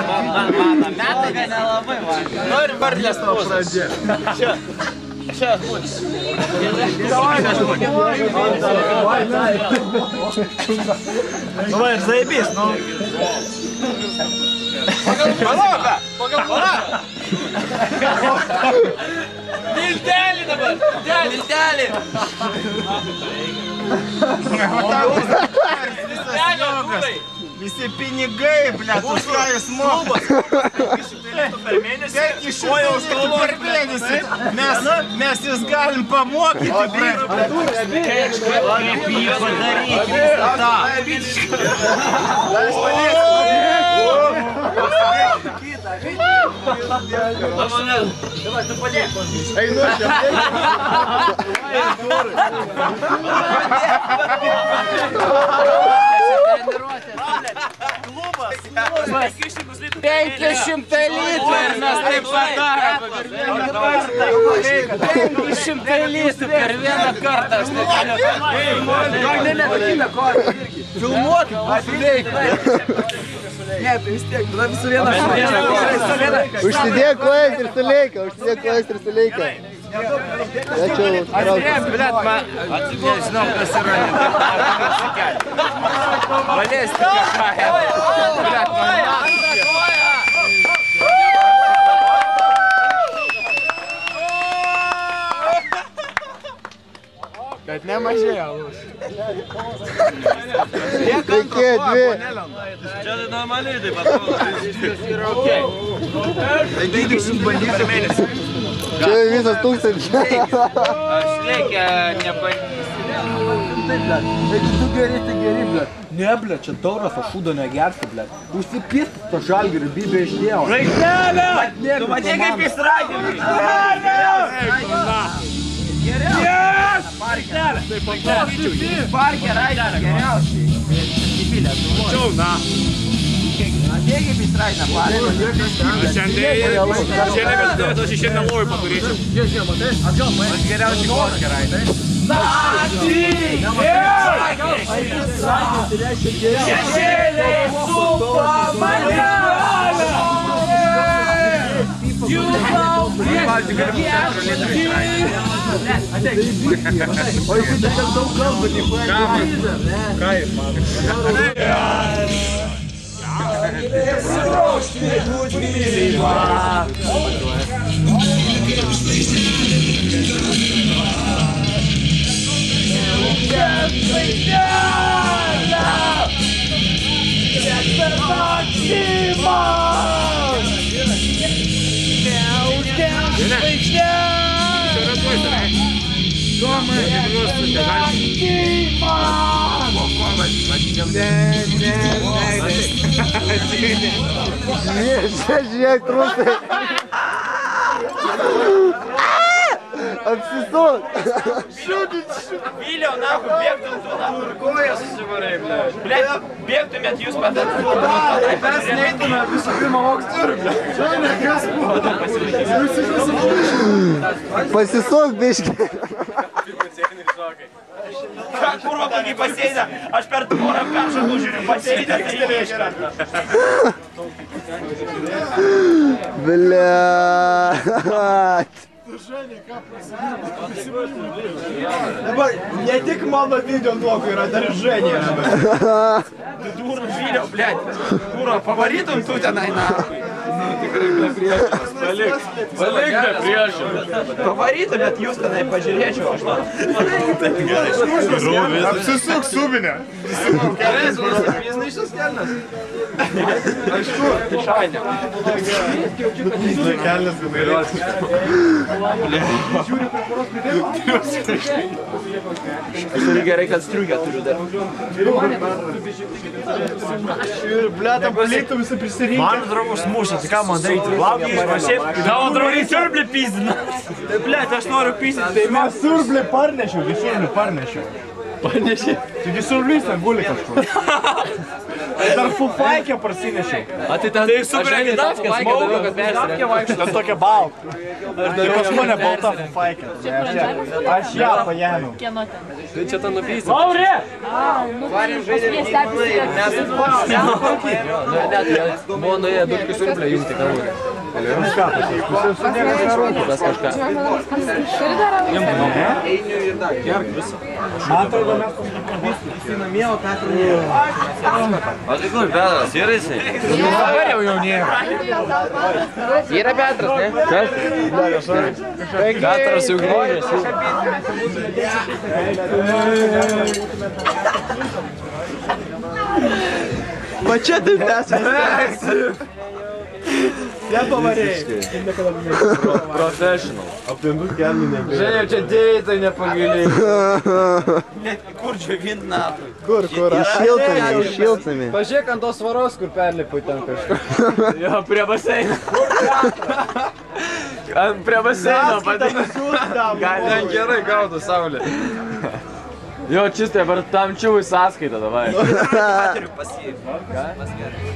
Mano, metai nelabai, va. Nori varlės pusės. Čia. Čia. Давай, заебись, ну. Pagalvoja. Viltelį dabar. Viltelį. Visi pinigai, blėt, už ką jūs mokat. 500 per mėnesį. 500 per mėnesį. Mes jūs galim pamokyti, blėt. Kaip jį padaryti visą tą. Давай, tu padėk. Einu čia. Klubas. 500 litrų ir mes taip padarome. 500 litrų per vieną kartą. Filmuokim, pasileikime. Ne, tai vis tiek, tada visų vieną šalia. Užsidėk kojas ir suleika, užsidėk kojas ir suleika. Atsirėm, blėt, man... Nežinau, kas yra. Valėsti kažką. Blėt, man... Bet nemažėjo, lūš. Reikėjo dvi. Čia tai normaliai taip atrodo. Yra okei. Tai 20 bandyti per mėnesį. Čia visas 1000. Aš reikia nebandysiu. Tu geri, tai geri, blėt. Ne, blėt, čia tauras, o šūdo negersi, blėt. Užsipist to žalgirį, bybė išdėjo. Žaigtelė! Tu matė kaip jis ragina. Yes! Parkelė! Parke raidė geriausiai. Tačiau, na. Matė kaip jis raidė parke. Šiandien aš šiandien lovui paturėčiau. Aš geriausiai parke raidė. Šešėliai supa mane! O jis dar daug kalba, nifuoja. Ką jis man? Čia žiūrėk, trusai. Apsisuk. Vyliau, nahu, bėgtum tu, nahu, ir kojas susivarai, blėt. Bėgtumėt jūs padat. Mes neįtume visų pirma voks turi, blėt. Pasisuk, biški. Ką kurva kokį pasėdę? Aš per tvorą peršalų žiūriu pasėdę. Bliaat. Dabar ne tik mano video nuokų yra, dar ir Ženė yra. Tu durų vyliau, blėt. Kurva, pavarytum tu tenai, nahu. Tikrai be priežiūros, palik be priežiūros. Pavarytumėt jūs tenai, pažiūrėčiau aš. Apsisuk subinę. Gerai, jis iš tas kelnes. Aišku, kišainė. Kelnes gudarios. Aš turiu gerai, kad striukę turiu dar. Blėt, apliktų visi prisirinkę. Mano draugus muša, tai ką man daryti? Laukia iš pasiep. Tavo draugai siurblį pizdina. Tai blėt, aš noriu pizdinti. Tai mes surblį parnešiau, gi surblį parnešiau. Panešiai. Taigi Surblys ten guli kažkur. Dar fufaikę parsinešiau. A tai ten sugrėgi Dafkės mauga, kad persirė. Ten tokia balta. Tai pas mane balta fufaikė. Aš ją paėmiau. Kieno ten? Tai čia ten nupysi. Laurė! Varim žaidėm gyvūnai ir mes buvo nuėję dulkių surblę jungti kalūrį. Kažką Tas kažką. Einiu ir dar. Gerk visą. Man atrodo, mes kažkaip Namie, o Petro nėra. O tai kur Petras, yra jisai? dabar jau nėra. Yra Petras, ne? Kas? Petras jau grįžęs. Va čia taip tęsiasi. Jie pavarėjai. Professional. Aplindus kelminė. Žiūrėjau, čia dėjitai nepagiliai. Kur džiovint natų? Kur? Iššiltami. Pažiūrėk ant tos varos, kur perlipai ten kažkur. Jo, prie baseino. Prie baseino padėjau. Ten gerai gautų saulė. Jo, čistai, dabar tam čiūvui sąskaitą, davai. Patiriu pasiimti.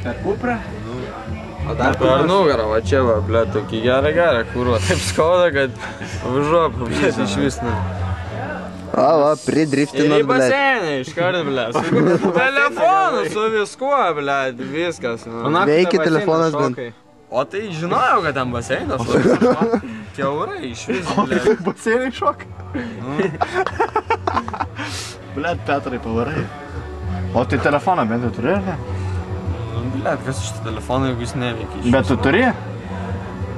Per kuprą? Per nugarą, va čia va, ble, tokį gerą kurva. Taip skauda, kad važuopu, ble, iš vis, ne. Va, Ir į pridriftinat, ble. baseiną iškart, ble. Su telefonu, su viskuo, ble, viskas. Veikia telefonas bent. O tai žinojau, kad ten baseinas. Kiaurai, iš vis, ble. Baseinai šok. Blet, Petrai, pavarai. O tai telefoną bent jau turi, ar ne? Blet, kas iš telefono, jeigu jis neveikia. Bet tu turi?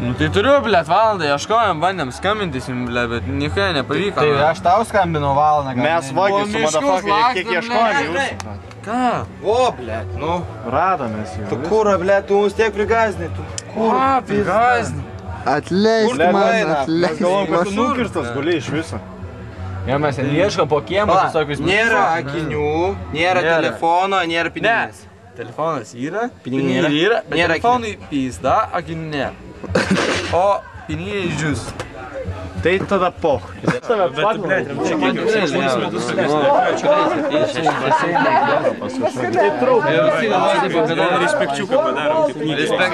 Nu tai turiu, blet, valandą ieškojom, bandėm skambintis jums, blet, bet nikai nepavyko. Tai aš tau skambinau valandą. Mes vogė su motherfuckeriai, kiek ieškojom jūs. Ką? O, blet, nu. Radomės jau. Tu kurą, ble, tu mus tiek prigazdinai. Ką, prigazdinai? Atleisk man, Mes galvom, kad tu atleisk. nukirstas guli iš viso. Jo, mes ten ieškom po kiemą, visokius... Nėra akinių, nėra telefono, nėra piniginės. Telefonas yra, Pinigai yra. yra, bet Nėra telefonui pizda, akinių nėra. O pinigai žius. Tai tada poch.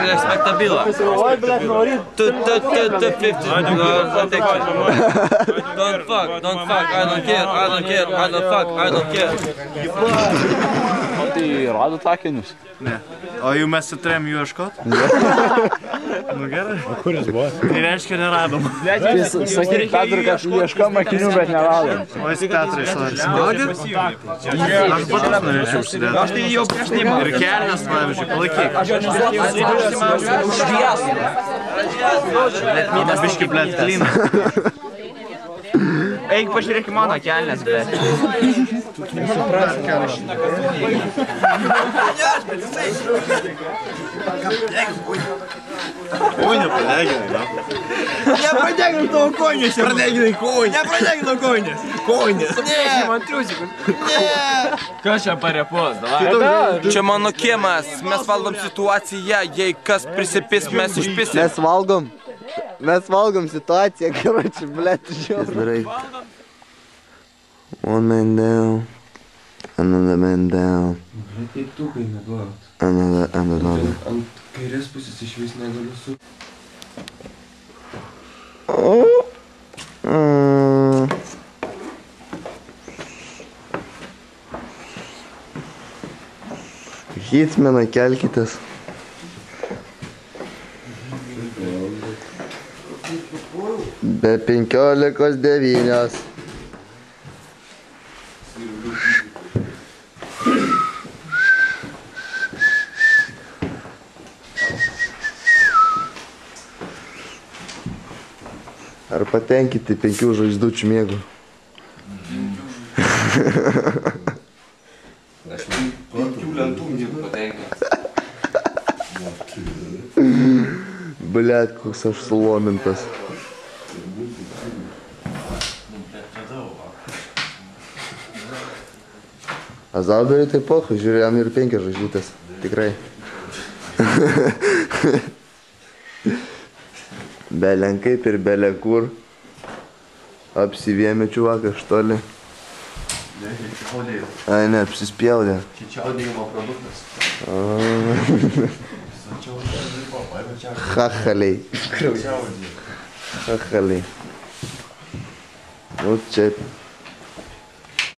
Respektabilą. Don't fuck, I don't care. O tai radot akinius? O jų mes su turėjom jų ieškot? Nu gerai. O kuris buvo? Tai reiškia neradom. Sakyk, Petru, kad ieškom akinių, bet neradom. O jis Petrai svaris. Aš batus norėčiau užsidėti. Aš tai jau prieš tai Ir kelnes, pavyzdžiui, palaikyk. Mano biški, blet, klina. Eik pažiūrėk į mano kelnes, blet. Kūnį padeginai, na. Nepradeginai tavo konės. Pradeginai konės. Nepradeginai konės. Konės. Kas čia parepos, davai? Čia mano kiemas. Mes valdom situaciją. Jei kas prisipis, mes išpisim. Mes valgom situaciją, karoči, ble, žiauriai. One man down, another man down, another. Ant kairės pusės iš vis negaliu su... Hitsmeną kelkitės. Be 15:09. Ar patenkinti 5 žvaigždučių miegų? Aš 5 lentų miegu patenkinti. Blet, koks aš sulomintas. Azaldoriui tai pochai, žiūrėjau, jam ir 5 žvaigždutės. Tikrai. Belenkaip ir belekur. Apsivėmė čiuvakas štoli. Ai, ne, apsispjaudė. Čia čiaudėjimo produktas. Chachaliai. Chachaliai. Nu, čia